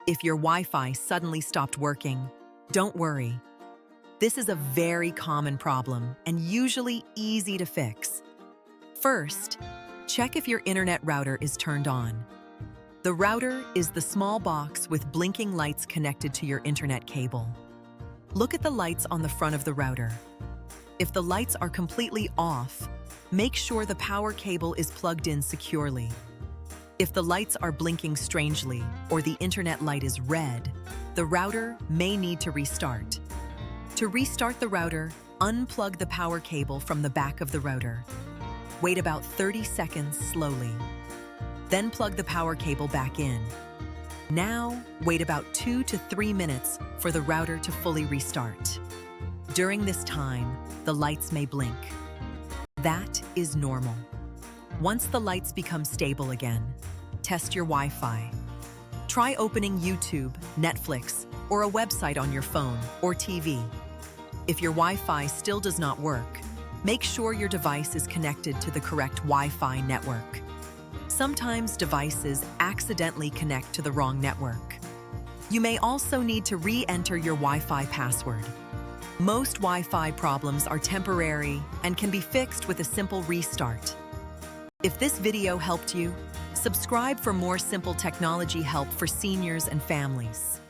If your Wi-Fi suddenly stopped working, don't worry. This is a very common problem and usually easy to fix. First, check if your internet router is turned on. The router is the small box with blinking lights connected to your internet cable. Look at the lights on the front of the router. If the lights are completely off, make sure the power cable is plugged in securely. If the lights are blinking strangely or the internet light is red, the router may need to restart. To restart the router, unplug the power cable from the back of the router. Wait about 30 seconds slowly. Then plug the power cable back in. Now, wait about 2 to 3 minutes for the router to fully restart. During this time, the lights may blink. That is normal. Once the lights become stable again, test your Wi-Fi. Try opening YouTube, Netflix, or a website on your phone or TV. If your Wi-Fi still does not work, make sure your device is connected to the correct Wi-Fi network. Sometimes devices accidentally connect to the wrong network. You may also need to re-enter your Wi-Fi password. Most Wi-Fi problems are temporary and can be fixed with a simple restart. If this video helped you, subscribe for more simple technology help for seniors and families.